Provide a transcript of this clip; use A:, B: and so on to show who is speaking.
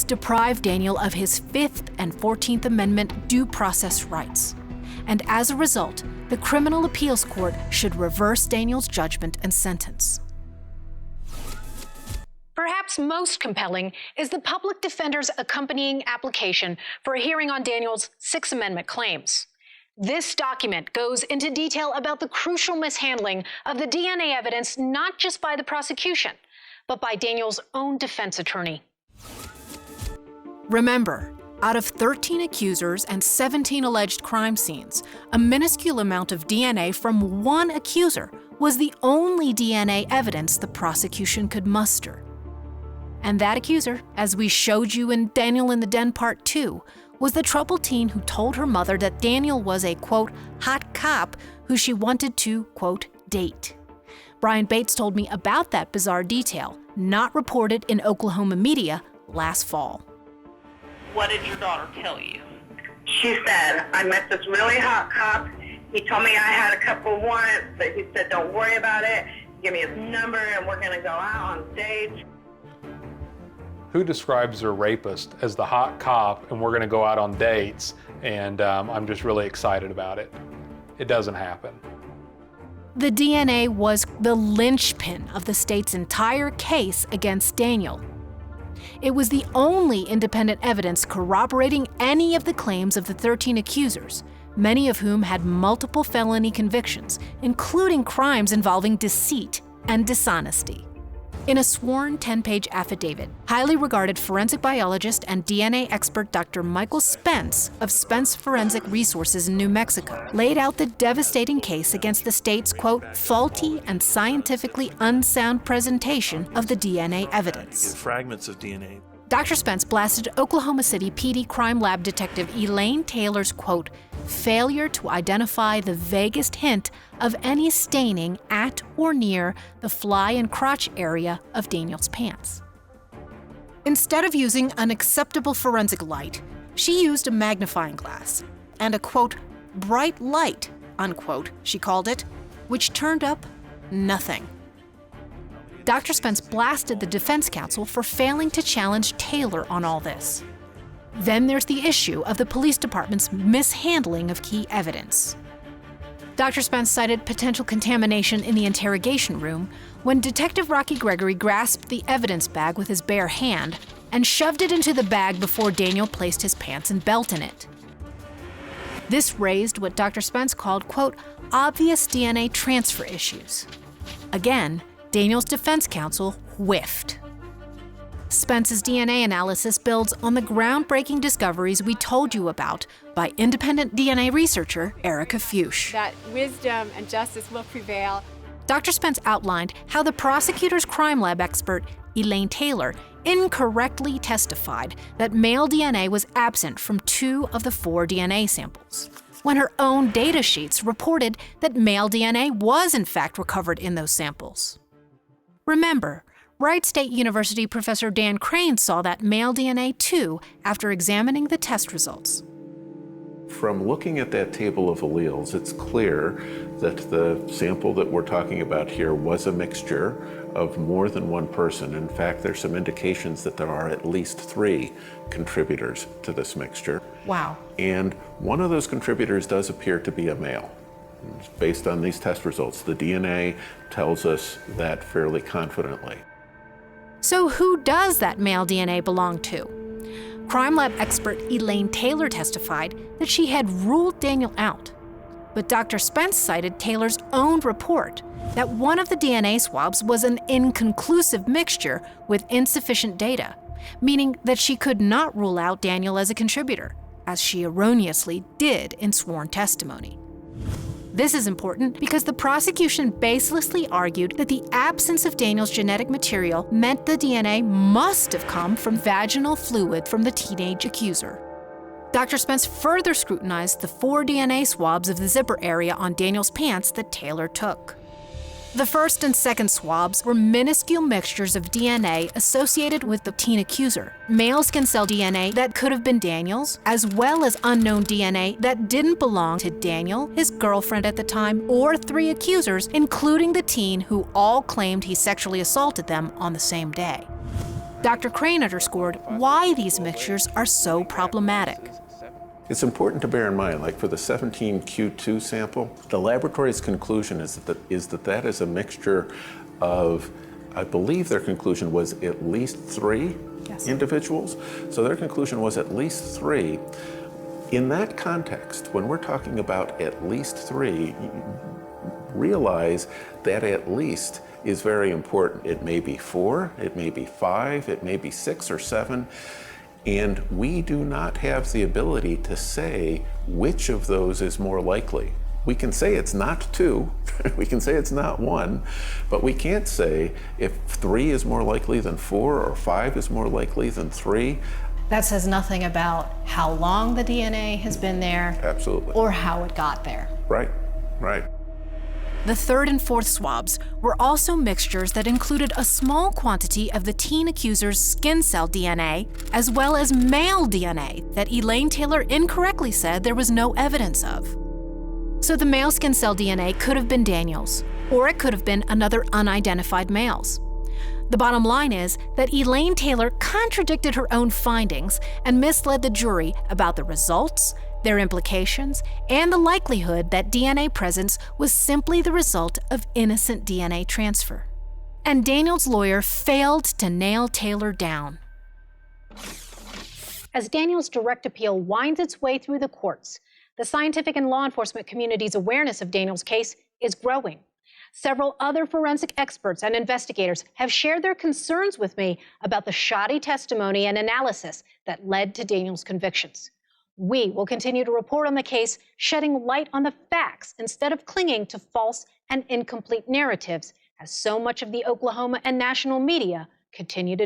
A: deprive Daniel of his 5th and 14th Amendment due process rights. And as a result, the Criminal Appeals Court should reverse Daniel's judgment and sentence.
B: Perhaps most compelling is the public defender's accompanying application for a hearing on Daniel's Sixth Amendment claims. This document goes into detail about the crucial mishandling of the DNA evidence, not just by the prosecution, but by Daniel's own defense attorney.
A: Remember, out of 13 accusers and 17 alleged crime scenes, a minuscule amount of DNA from one accuser was the only DNA evidence the prosecution could muster. And that accuser, as we showed you in Daniel in the Den Part 2, was the troubled teen who told her mother that Daniel was a, quote, hot cop who she wanted to, quote, date. Brian Bates told me about that bizarre detail, not reported in Oklahoma media last fall.
C: What did your daughter tell you?
D: She said, I met this really hot cop. He told me I had a couple warrants, but he said, don't worry about it. Give me his number and we're going to go out on dates.
E: Who describes their rapist as the hot cop and we're going to go out on dates and I'm just really excited about it? It doesn't happen.
A: The DNA was the linchpin of the state's entire case against Daniel. It was the only independent evidence corroborating any of the claims of the 13 accusers, many of whom had multiple felony convictions, including crimes involving deceit and dishonesty. In a sworn 10-page affidavit, highly regarded forensic biologist and DNA expert Dr. Michael Spence of Spence Forensic Resources in New Mexico laid out the devastating case against the state's, quote, faulty and scientifically unsound presentation of the DNA evidence.
F: Fragments of DNA.
A: Dr. Spence blasted Oklahoma City PD crime lab detective Elaine Taylor's, quote, failure to identify the vaguest hint of any staining at or near the fly and crotch area of Daniel's pants. Instead of using an acceptable forensic light, she used a magnifying glass and a, quote, bright light, unquote, she called it, which turned up nothing. Dr. Spence blasted the defense counsel for failing to challenge Taylor on all this. Then there's the issue of the police department's mishandling of key evidence. Dr. Spence cited potential contamination in the interrogation room when Detective Rocky Gregory grasped the evidence bag with his bare hand and shoved it into the bag before Daniel placed his pants and belt in it. This raised what Dr. Spence called, quote, obvious DNA transfer issues. Again, Daniel's defense counsel whiffed. Spence's DNA analysis builds on the groundbreaking discoveries we told you about by independent DNA researcher Erica Fuchs.
G: That wisdom and justice will prevail.
A: Dr. Spence outlined how the prosecutor's crime lab expert, Elaine Taylor, incorrectly testified that male DNA was absent from 2 of the 4 DNA samples, when her own data sheets reported that male DNA was in fact recovered in those samples. Remember, Wright State University professor Dan Crane saw that male DNA too after examining the test results.
H: From looking at that table of alleles, it's clear that the sample that we're talking about here was a mixture of more than one person. In fact, there's some indications that there are at least 3 contributors to this mixture.
A: Wow.
H: And one of those contributors does appear to be a male. Based on these test results, the DNA tells us that fairly confidently.
A: So who does that male DNA belong to? Crime lab expert Elaine Taylor testified that she had ruled Daniel out. But Dr. Spence cited Taylor's own report that one of the DNA swabs was an inconclusive mixture with insufficient data, meaning that she could not rule out Daniel as a contributor, as she erroneously did in sworn testimony. This is important because the prosecution baselessly argued that the absence of Daniel's genetic material meant the DNA must have come from vaginal fluid from the teenage accuser. Dr. Spence further scrutinized the 4 DNA swabs of the zipper area on Daniel's pants that Taylor took. The first and second swabs were minuscule mixtures of DNA associated with the teen accuser, male skin cell DNA that could have been Daniel's, as well as unknown DNA that didn't belong to Daniel, his girlfriend at the time, or 3 accusers, including the teen who all claimed he sexually assaulted them on the same day. Dr. Crane underscored why these mixtures are so problematic.
H: It's important to bear in mind, like for the 17Q2 sample, the laboratory's conclusion is that that is a mixture of, I believe their conclusion was at least 3 individuals. So their conclusion was at least 3. In that context, when we're talking about at least 3, realize that at least is very important. It may be 4, it may be 5, it may be 6 or 7. And we do not have the ability to say which of those is more likely. We can say it's not 2, we can say it's not 1, but we can't say if 3 is more likely than 4 or 5 is more likely than 3.
A: That says nothing about how long the DNA has been there.
H: Absolutely.
A: Or how it got there.
H: Right, right.
A: The third and fourth swabs were also mixtures that included a small quantity of the teen accuser's skin cell DNA, as well as male DNA that Elaine Taylor incorrectly said there was no evidence of. So the male skin cell DNA could have been Daniel's, or it could have been another unidentified male's. The bottom line is that Elaine Taylor contradicted her own findings and misled the jury about the results, their implications, and the likelihood that DNA presence was simply the result of innocent DNA transfer. And Daniel's lawyer failed to nail Taylor down.
B: As Daniel's direct appeal winds its way through the courts, the scientific and law enforcement community's awareness of Daniel's case is growing. Several other forensic experts and investigators have shared their concerns with me about the shoddy testimony and analysis that led to Daniel's convictions. We will continue to report on the case, shedding light on the facts instead of clinging to false and incomplete narratives, as so much of the Oklahoma and national media continue to